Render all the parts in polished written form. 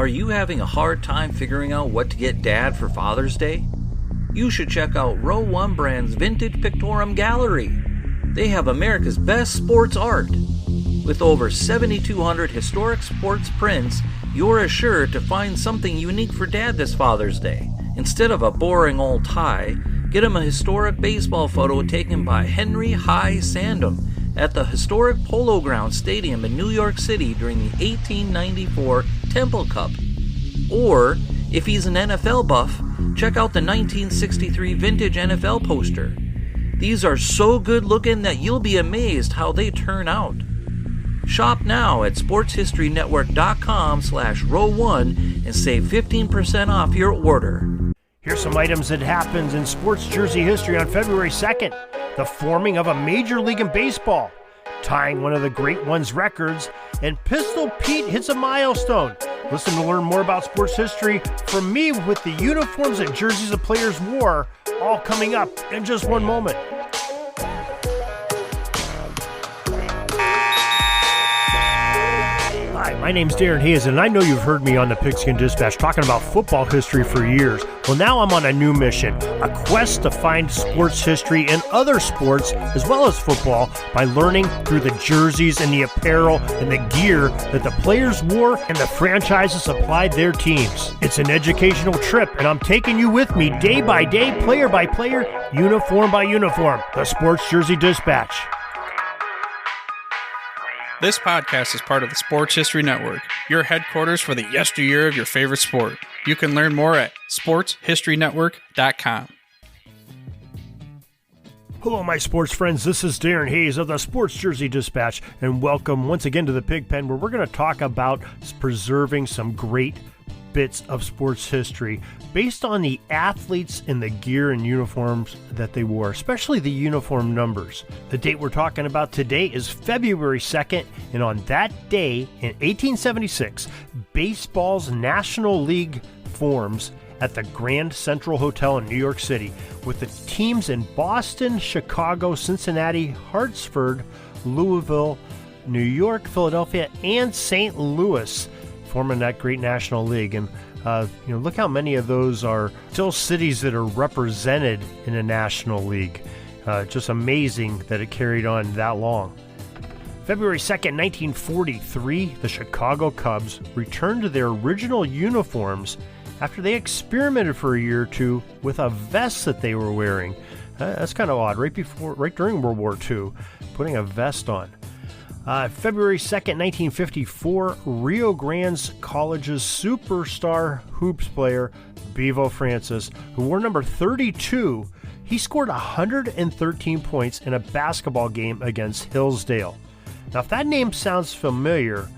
Are you having a hard time figuring out what to get Dad for Father's Day? You should check out Row 1 Brand's Vintage Pictorum Gallery. They have America's best sports art. With over 7,200 historic sports prints, you're assured to find something unique for Dad this Father's Day. Instead of a boring old tie, get him a historic baseball photo taken by Henry High Sandham at the historic Polo Grounds Stadium in New York City during the 1894 Temple Cup. Or, if he's an NFL buff, check out the 1963 vintage NFL poster. These are so good looking that you'll be amazed how they turn out. Shop now at sportshistorynetwork.com/row1 and save 15% off your order. Here's some items that happened in sports jersey history on February 2nd. The forming of a major league in baseball, tying one of the great ones records, and Pistol Pete hits a milestone. Listen to learn more about sports history from me with the uniforms and jerseys the players wore, all coming up in just one moment. Hi, my name's Darren Hayes, and I know you've heard me on the Pigskin Dispatch talking about football history for years. Well, now I'm on a new mission, a quest to find sports history in other sports as well as football by learning through the jerseys and the apparel and the gear that the players wore and the franchises applied their teams. It's an educational trip, and I'm taking you with me day by day, player by player, uniform by uniform. The Sports Jersey Dispatch. This podcast is part of the Sports History Network, your headquarters for the yesteryear of your favorite sport. You can learn more at sportshistorynetwork.com. Hello, my sports friends. This is Darren Hayes of the Sports Jersey Dispatch, and welcome once again to the Pig Pen, where we're going to talk about preserving some great bits of sports history based on the athletes and the gear and uniforms that they wore, especially the uniform numbers. The date we're talking about today is February 2nd, and on that day in 1876, baseball's National League forms at the Grand Central Hotel in New York City, with the teams in Boston, Chicago, Cincinnati, Hartford, Louisville, New York, Philadelphia, and St. Louis forming that great National League. And look how many of those are still cities that are represented in a National League. Just amazing that it carried on that long. February 2nd, 1943, the Chicago Cubs returned to their original uniforms after they experimented for a year or two with a vest that they were wearing. That's kind of odd, right during World War II, putting a vest on. February 2nd, 1954, Rio Grande College's superstar hoops player, Bevo Francis, who wore number 32, he scored 113 points in a basketball game against Hillsdale. Now, if that name sounds familiar,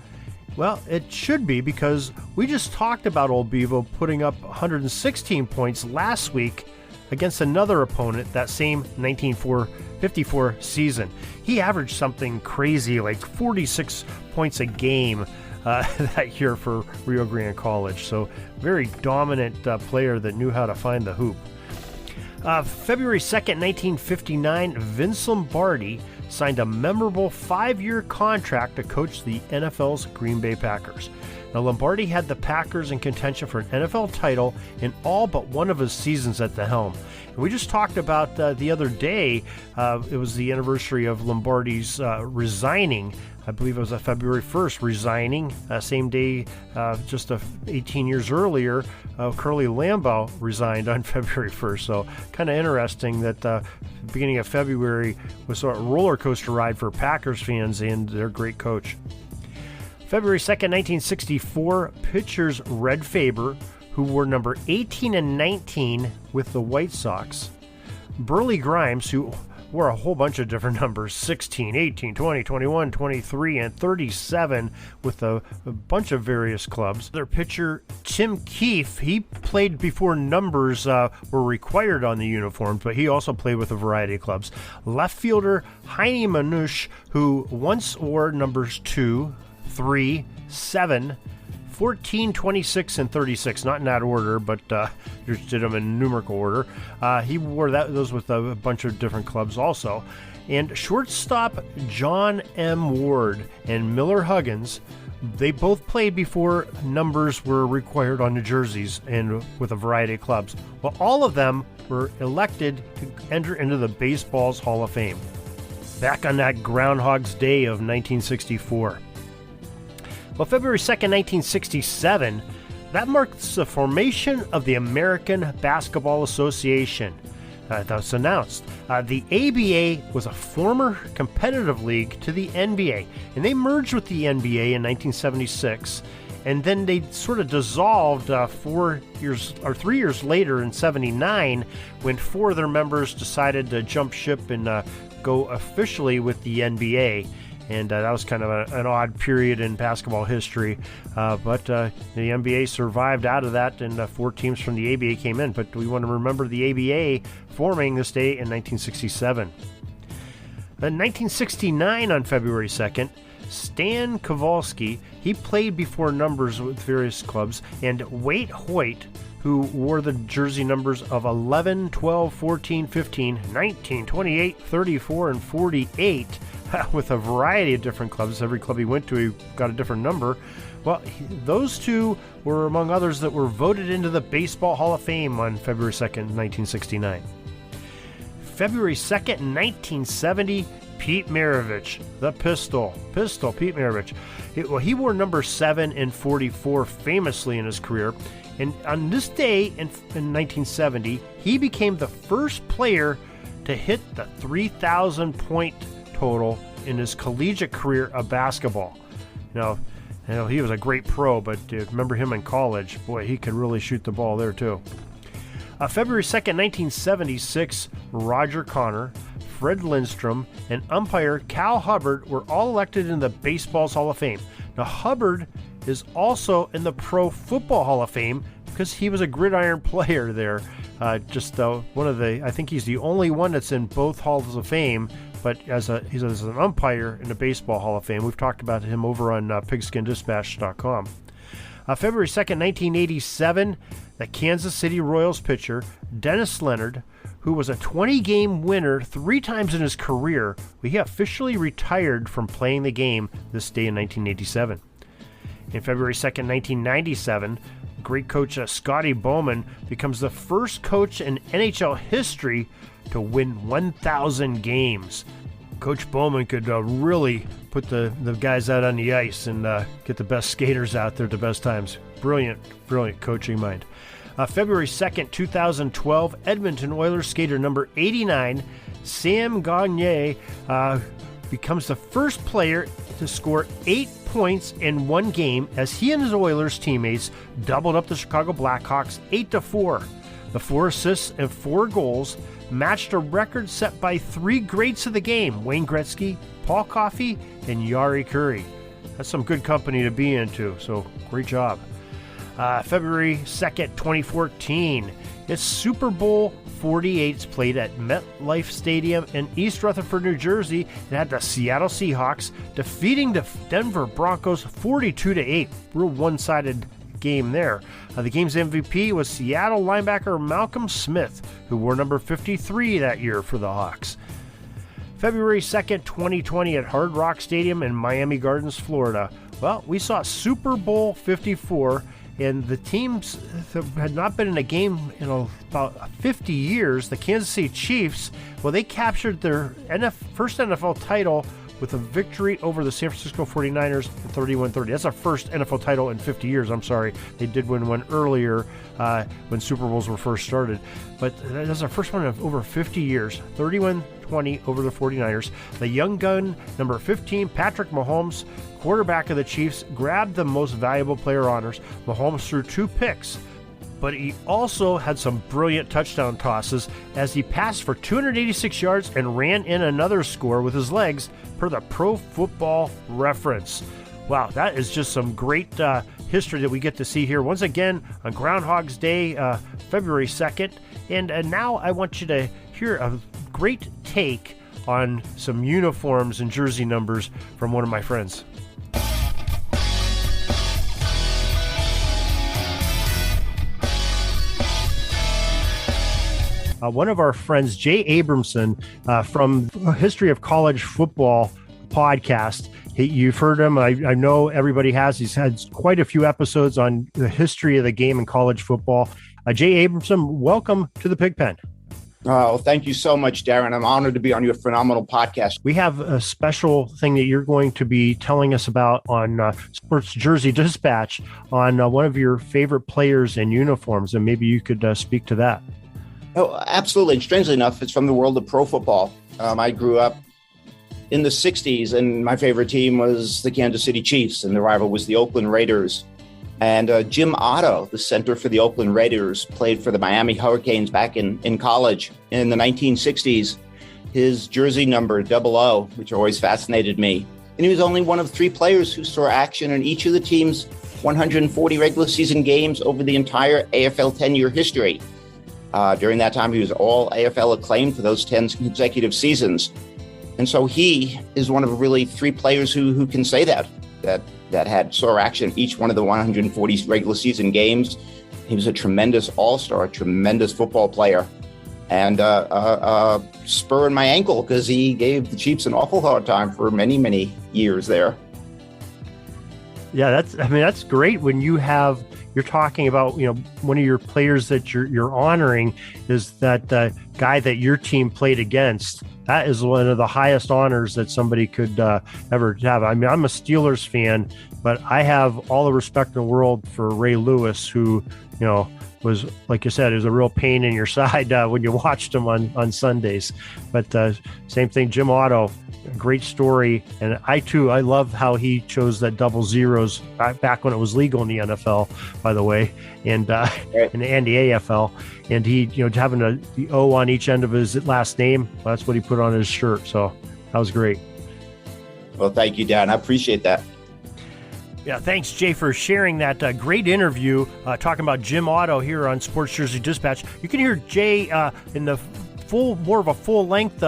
well, it should be, because we just talked about old Bevo putting up 116 points last week against another opponent that same 1954 season. He averaged something crazy like 46 points a game that year for Rio Grande College. So very dominant player that knew how to find the hoop. February 2nd, 1959, Vince Lombardi signed a memorable 5-year contract to coach the NFL's Green Bay Packers. Now, Lombardi had the Packers in contention for an NFL title in all but one of his seasons at the helm. And we just talked about the other day, it was the anniversary of Lombardi's resigning. I believe it was February 1st, resigning. Same day, just 18 years earlier, Curly Lambeau resigned on February 1st. So kind of interesting that the beginning of February was sort of a roller coaster ride for Packers fans and their great coach. February 2nd, 1964, pitchers Red Faber, who wore number 18 and 19 with the White Sox, Burley Grimes, who wore a whole bunch of different numbers, 16, 18, 20, 21, 23, and 37 with a bunch of various clubs. Their pitcher, Tim Keefe, he played before numbers were required on the uniforms, but he also played with a variety of clubs. Left fielder, Heine Manush, who once wore numbers 2, 3, 7, 14, 26, and 36. Not in that order, but just did them in numerical order. He wore those with a bunch of different clubs also. And shortstop John M. Ward and Miller Huggins They both played before numbers were required on the jerseys and with a variety of clubs. Well, all of them were elected to enter into the baseball's Hall of Fame back on that Groundhog's Day of 1964. Well, February 2nd, 1967, that marks the formation of the American Basketball Association. That was announced. The ABA was a former competitive league to the NBA, and they merged with the NBA in 1976, and then they sort of dissolved 3 years later in 79 when 4 of their members decided to jump ship and go officially with the NBA. And that was kind of an odd period in basketball history. But the NBA survived out of that, and 4 teams from the ABA came in. But we want to remember the ABA forming this day in 1967. In 1969, on February 2nd, Stan Kowalski, he played before numbers with various clubs, and Waite Hoyt, who wore the jersey numbers of 11, 12, 14, 15, 19, 28, 34, and 48, with a variety of different clubs. Every club he went to, he got a different number. Well, those two were among others that were voted into the Baseball Hall of Fame on February 2nd, 1969. February 2nd, 1970, Pete Maravich, the Pistol, Pete Maravich. He wore number 7 and 44 famously in his career. And on this day in 1970, he became the first player to hit the 3,000 point total in his collegiate career of basketball. Now, he was a great pro, but remember him in college. Boy, he could really shoot the ball there too. February 2nd, 1976, Roger Connor, Fred Lindstrom, and umpire Cal Hubbard were all elected in the Baseball's Hall of Fame. Now, Hubbard is also in the Pro Football Hall of Fame because he was a gridiron player there. I think he's the only one that's in both Halls of Fame, but he's as an umpire in the Baseball Hall of Fame. We've talked about him over on PigskinDispatch.com. February 2nd, 1987, the Kansas City Royals pitcher, Dennis Leonard, who was a 20-game winner 3 times in his career, he officially retired from playing the game this day in 1987. In February 2nd, 1997, great coach Scotty Bowman becomes the first coach in NHL history to win 1,000 games. Coach Bowman could really put the guys out on the ice and get the best skaters out there at the best times. Brilliant coaching mind. February 2nd, 2012, Edmonton Oilers skater number 89, Sam Gagne, becomes the first player to score 8 points in one game as he and his Oilers teammates doubled up the Chicago Blackhawks 8-4. The 4 assists and 4 goals matched a record set by 3 greats of the game, Wayne Gretzky, Paul Coffey, and Yari Curry. That's some good company to be into, so great job. February 2nd, 2014, it's Super Bowl 48 played at MetLife Stadium in East Rutherford, New Jersey. It had the Seattle Seahawks defeating the Denver Broncos 42-8. Real one-sided game there. The game's MVP was Seattle linebacker Malcolm Smith, who wore number 53 that year for the Hawks. February 2nd, 2020 at Hard Rock Stadium in Miami Gardens, Florida. Well, we saw Super Bowl 54, and the teams that had not been in a game in about 50 years, the Kansas City Chiefs, well, they captured their first NFL title with a victory over the San Francisco 49ers 31-30. That's our first NFL title in 50 years. I'm sorry. They did win one earlier when Super Bowls were first started. But that's our first one in over 50 years. 31-20 over the 49ers. The young gun, number 15, Patrick Mahomes, quarterback of the Chiefs, grabbed the most valuable player honors. Mahomes threw 2 picks, but he also had some brilliant touchdown tosses as he passed for 286 yards and ran in another score with his legs per the Pro Football Reference. Wow, that is just some great history that we get to see here once again on Groundhog's Day, February 2nd. And now I want you to hear a great take on some uniforms and jersey numbers from one of my friends. One of our friends, Jay Abramson, from History of College Football podcast, You've heard him. I know everybody has. He's had quite a few episodes on the history of the game in college football. Jay Abramson, welcome to the Pigpen. Oh, thank you so much, Darren. I'm honored to be on your phenomenal podcast. We have a special thing that you're going to be telling us about on Sports Jersey Dispatch on one of your favorite players in uniforms, and maybe you could speak to that. Oh, absolutely. And strangely enough, it's from the world of pro football. I grew up in the 60s, and my favorite team was the Kansas City Chiefs, and the rival was the Oakland Raiders. And Jim Otto, the center for the Oakland Raiders, played for the Miami Hurricanes back in college. In the 1960s, his jersey number, 00, which always fascinated me. And he was only one of 3 players who saw action in each of the team's 140 regular season games over the entire AFL 10-year history. During that time, he was all AFL acclaimed for those 10 consecutive seasons. And so he is one of really 3 players who can say that had saw action each one of the 140 regular season games. He was a tremendous all-star, tremendous football player, and spur in my ankle because he gave the Chiefs an awful hard time for many, many years there. Yeah, that's great when you're talking about, one of your players that you're honoring is that guy that your team played against. That is one of the highest honors that somebody could ever have. I mean, I'm a Steelers fan, but I have all the respect in the world for Ray Lewis, who, was, like you said, is a real pain in your side when you watched him on Sundays. But same thing, Jim Otto, great story. And I love how he chose that 00s back when it was legal in the NFL, by the way, and the AFL. And he, having the O on each end of his last name, that's what he put on his shirt. So that was great. Well, thank you, Dan. I appreciate that. Yeah, thanks, Jay, for sharing that great interview talking about Jim Otto here on Sports Jersey Dispatch. You can hear Jay in the more of a full-length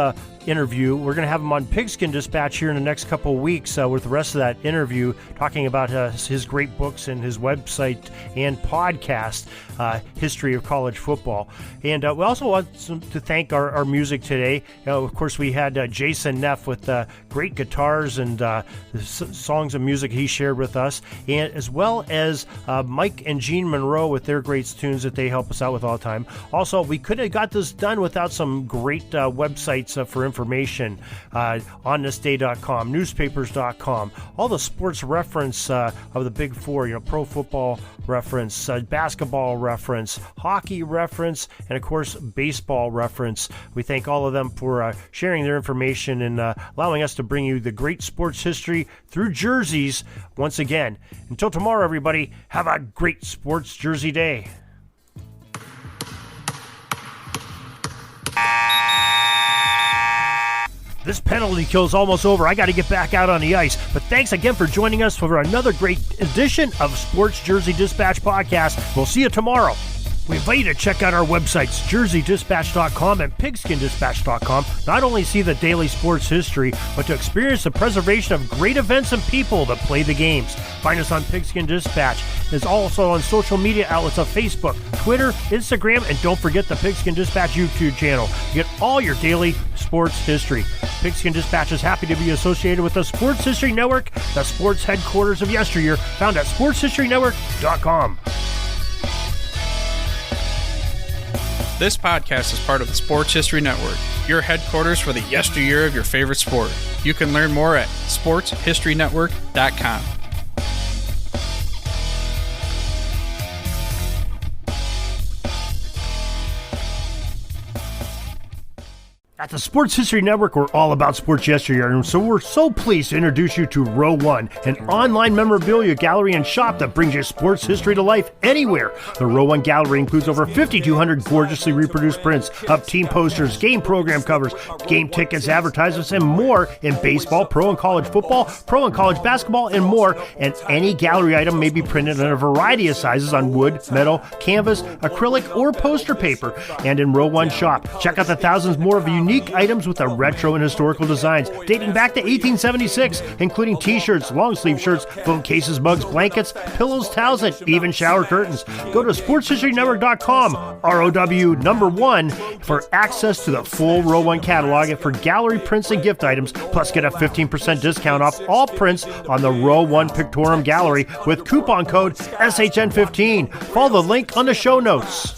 interview. We're going to have him on Pigskin Dispatch here in the next couple of weeks with the rest of that interview, talking about his great books and his website and podcast, History of College Football. And we also want to thank our music today. Of course, we had Jason Neff with great guitars and the songs and music he shared with us, and as well as Mike and Gene Monroe with their great tunes that they help us out with all the time. Also, we couldn't have got this done without some great websites for information, onthisday.com, newspapers.com, all the sports reference of the Big Four, pro football reference, basketball reference, hockey reference, and of course, baseball reference. We thank all of them for sharing their information and allowing us to bring you the great sports history through jerseys once again. Until tomorrow, everybody, have a great sports jersey day. This penalty kill's almost over. I got to get back out on the ice. But thanks again for joining us for another great edition of Sports Jersey Dispatch Podcast. We'll see you tomorrow. We invite you to check out our websites, jerseydispatch.com and pigskindispatch.com. Not only see the daily sports history, but to experience the preservation of great events and people that play the games. Find us on Pigskin Dispatch. It's also on social media outlets of Facebook, Twitter, Instagram, and don't forget the Pigskin Dispatch YouTube channel. You get all your daily sports history. Pigskin Dispatch is happy to be associated with the Sports History Network, the sports headquarters of yesteryear, found at sportshistorynetwork.com. This podcast is part of the Sports History Network, your headquarters for the yesteryear of your favorite sport. You can learn more at sportshistorynetwork.com. At the Sports History Network, we're all about sports yesteryear, and so we're so pleased to introduce you to Row One, an online memorabilia gallery and shop that brings your sports history to life anywhere. The Row One gallery includes over 5,200 gorgeously reproduced prints of team posters, game program covers, game tickets, advertisements, and more in baseball, pro and college football, pro and college basketball, and more. And any gallery item may be printed in a variety of sizes on wood, metal, canvas, acrylic, or poster paper. And in Row One shop, check out the thousands more of unique unique items with a retro and historical designs dating back to 1876, including t-shirts, long-sleeve shirts, phone cases, mugs, blankets, pillows, towels, and even shower curtains. Go to sportshistorynetwork.com, ROW1, for access to the full Row 1 catalog and for gallery prints and gift items, plus get a 15% discount off all prints on the Row 1 Pictorium Gallery with coupon code SHN15. Follow the link on the show notes.